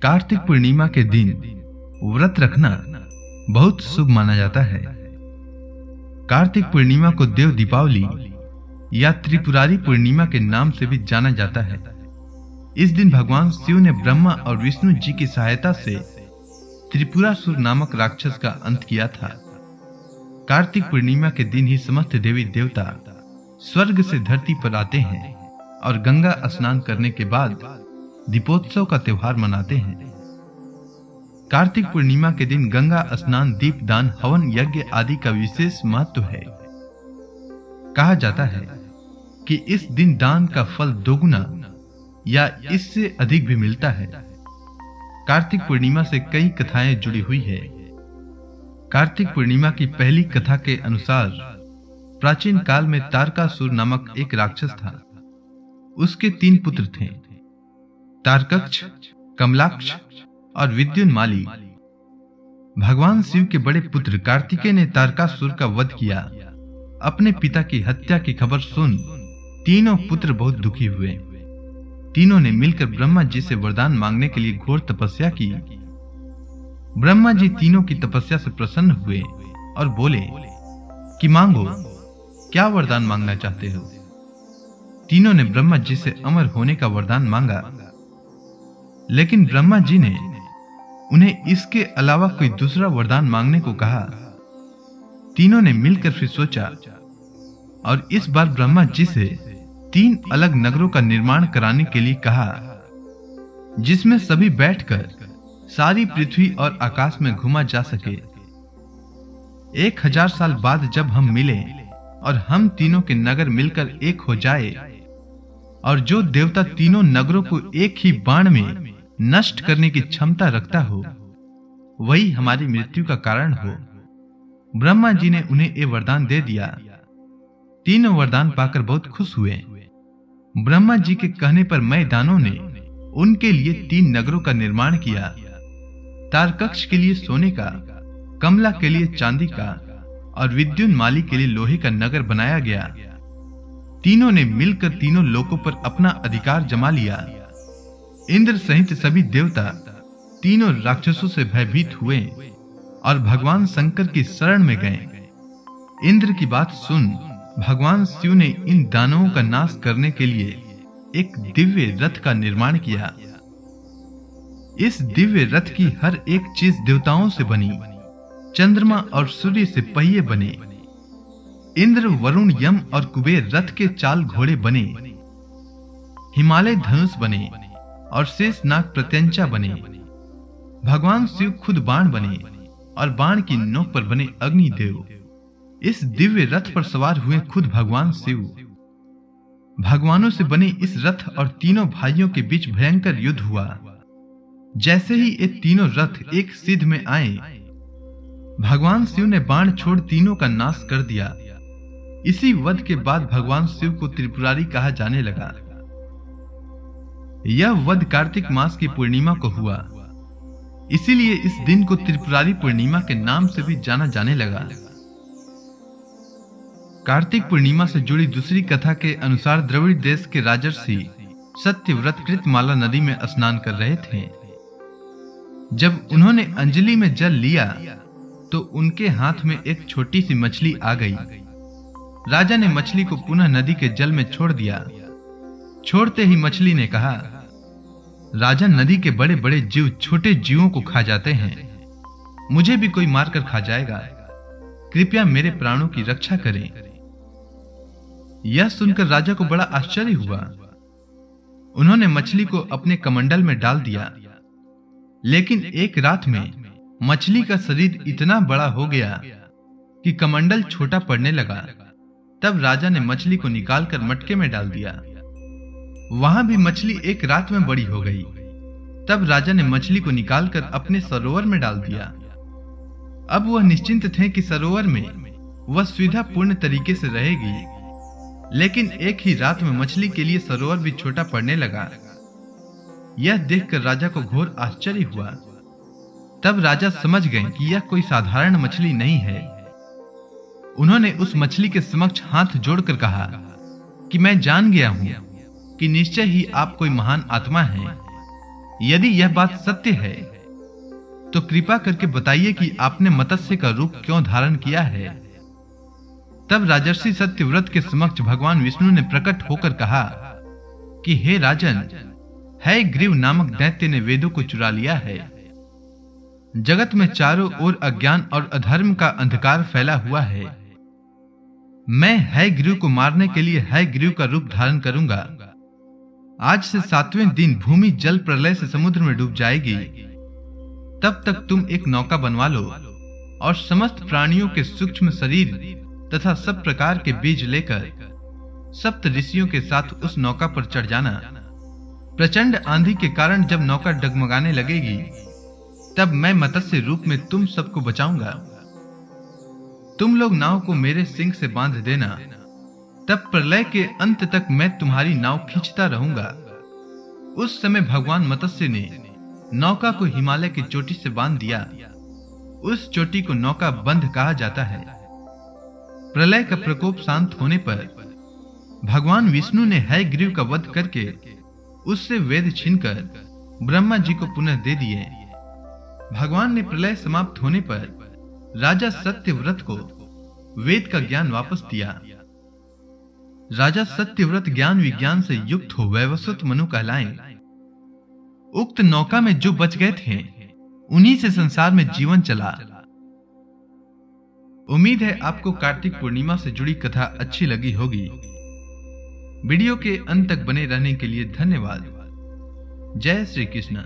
कार्तिक पूर्णिमा के दिन व्रत रखना बहुत शुभ माना जाता है। कार्तिक पूर्णिमा को देव दीपावली या त्रिपुरारी पूर्णिमा के नाम से भी जाना जाता है। इस दिन भगवान शिव ने ब्रह्मा और विष्णु जी की सहायता से त्रिपुरासुर नामक राक्षस का अंत किया था। कार्तिक पूर्णिमा के दिन ही समस्त देवी देवता स्वर्ग से धरती पर आते हैं और गंगा स्नान करने के बाद दीपोत्सव का त्योहार मनाते हैं। कार्तिक पूर्णिमा के दिन गंगा स्नान, दीपदान, हवन यज्ञ आदि का विशेष महत्व है। कहा जाता है कि इस दिन दान का फल दोगुना या इससे अधिक भी मिलता है। कार्तिक पूर्णिमा से कई कथाएं जुड़ी हुई है। कार्तिक पूर्णिमा की पहली कथा के अनुसार प्राचीन काल में तारकासुर नामक एक राक्षस था। उसके 3 पुत्र थे, तारकक्ष, कमलाक्ष और विद्युन्माली। भगवान शिव के बड़े पुत्र कार्तिकेय ने तारकासुर का वध किया। अपने पिता की हत्या की खबर सुन तीनों पुत्र बहुत दुखी हुए। तीनों ने मिलकर ब्रह्मा जी से वरदान मांगने के लिए घोर तपस्या की। ब्रह्मा जी तीनों की तपस्या से प्रसन्न हुए और बोले कि मांगो, क्या वरदान मांगना चाहते हो। तीनों ने ब्रह्मा जी से अमर होने का वरदान मांगा, लेकिन ब्रह्मा जी ने उन्हें इसके अलावा कोई दूसरा वरदान मांगने को कहा। तीनों ने मिलकर फिर सोचा और इस बार ब्रह्मा जी से 3 अलग नगरों का निर्माण कराने के लिए कहा, जिसमें सभी बैठकर सारी पृथ्वी और आकाश में घूमा जा सके। 1000 साल बाद जब हम मिले और हम तीनों के नगर मिलकर एक हो जाए और जो देवता तीनों नगरों को एक ही बाण में नष्ट करने की क्षमता रखता हो, वही हमारी मृत्यु का कारण हो। ब्रह्मा जी ने उन्हें ये वरदान दे दिया। तीनों वरदान पाकर बहुत खुश हुए। ब्रह्मा जी के कहने पर मैदानों ने उनके लिए 3 नगरों का निर्माण किया। तारकक्ष के लिए सोने का, कमला के लिए चांदी का और विद्युन्माली के लिए लोहे का नगर बनाया गया। तीनों ने मिलकर तीनों लोकों पर अपना अधिकार जमा लिया। इंद्र सहित सभी देवता तीनों राक्षसों से भयभीत हुए और भगवान शंकर की शरण में गए। इंद्र की बात सुन भगवान शिव ने इन दानवों का नाश करने के लिए एक दिव्य रथ का निर्माण किया। इस दिव्य रथ की हर एक चीज देवताओं से बनी। चंद्रमा और सूर्य से पहिए बने। इंद्र, वरुण, यम और कुबेर रथ के चाल घोड़े बने। हिमालय धनुष बने और शेषनाग प्रत्यंचा बने। भगवान शिव खुद बाण बने और बाण की नोक पर बने अग्निदेव। इस दिव्य रथ पर सवार हुए खुद भगवान शिव। भगवानों से बने इस रथ और तीनों भाइयों के बीच भयंकर युद्ध हुआ। जैसे ही ये तीनों रथ एक सिद्ध में आए, भगवान शिव ने बाण छोड़ तीनों का नाश कर दिया। इसी वध के बाद भगवान शिव को त्रिपुरारी कहा जाने लगा। यह वध कार्तिक मास की पूर्णिमा को हुआ, इसीलिए इस दिन को त्रिपुरारी पूर्णिमा के नाम से भी जाना जाने लगा। कार्तिक पूर्णिमा से जुड़ी दूसरी कथा के अनुसार द्रविड़ देश के राजर्षि सत्यव्रत कृतमाला नदी में स्नान कर रहे थे। जब उन्होंने अंजलि में जल लिया तो उनके हाथ में एक छोटी सी मछली आ गई। राजा ने मछली को पुनः नदी के जल में छोड़ दिया। छोड़ते ही मछली ने कहा, राजा, नदी के बड़े बड़े जीव छोटे जीवों को खा जाते हैं। मुझे भी कोई मारकर खा जाएगा। कृपया मेरे प्राणों की रक्षा करें। यह सुनकर राजा को बड़ा आश्चर्य हुआ। उन्होंने मछली को अपने कमंडल में डाल दिया, लेकिन एक रात में मछली का शरीर इतना बड़ा हो गया कि कमंडल छोटा पड़ने लगा। तब राजा ने मछली को निकालकर मटके में डाल दिया। वहां भी मछली एक रात में बड़ी हो गई। तब राजा ने मछली को निकालकर अपने सरोवर में डाल दिया। अब वह निश्चिंत थे कि सरोवर में वह सुविधा पूर्ण तरीके से रहेगी, लेकिन एक ही रात में मछली के लिए सरोवर भी छोटा पड़ने लगा। यह देखकर राजा को घोर आश्चर्य हुआ। तब राजा समझ गए कि यह कोई साधारण मछली नहीं है। उन्होंने उस मछली के समक्ष हाथ जोड़कर कहा कि मैं जान गया हूं कि निश्चय ही आप कोई महान आत्मा हैं। यदि यह बात सत्य है तो कृपा करके बताइए कि आपने मत्स्य का रूप क्यों धारण किया है। तब राजर्षि सत्यव्रत के समक्ष भगवान विष्णु ने प्रकट होकर कहा कि हे राजन, हयग्रीव नामक दैत्य ने वेदों को चुरा लिया है। जगत में चारों ओर अज्ञान और अधर्म का अंधकार फैला हुआ है। मैं हयग्रीव को मारने के लिए हयग्रीव का रूप धारण करूंगा। आज से 7वें दिन भूमि जल प्रलय से समुद्र में डूब जाएगी। तब तक तुम एक नौका बनवा लो और समस्त प्राणियों के सूक्ष्म शरीर तथा सब प्रकार के बीज लेकर सप्त ऋषियों के साथ उस नौका पर चढ़ जाना। प्रचंड आंधी के कारण जब नौका डगमगाने लगेगी तब मैं मत्स्य रूप में तुम सबको बचाऊंगा। तुम लोग नाव को मेरे सिंग से बांध देना। तब प्रलय के अंत तक मैं तुम्हारी नाव खींचता रहूंगा। उस समय भगवान मत्स्य ने नौका को हिमालय की चोटी से बांध दिया। उस चोटी को नौका बंध कहा जाता है। प्रलय का प्रकोप शांत होने पर भगवान विष्णु ने हयग्रीव का वध करके उससे वेद छीनकर ब्रह्मा जी को पुनः दे दिए। भगवान ने प्रलय समाप्त होने पर राजा सत्यव्रत को वेद का ज्ञान वापस दिया। राजा सत्यव्रत ज्ञान विज्ञान से युक्त हो वैवस्वत मनु कहलाए। उक्त नौका में जो बच गए थे उन्हीं से संसार में जीवन चला। उम्मीद है आपको कार्तिक पूर्णिमा से जुड़ी कथा अच्छी लगी होगी। वीडियो के अंत तक बने रहने के लिए धन्यवाद। जय श्री कृष्ण।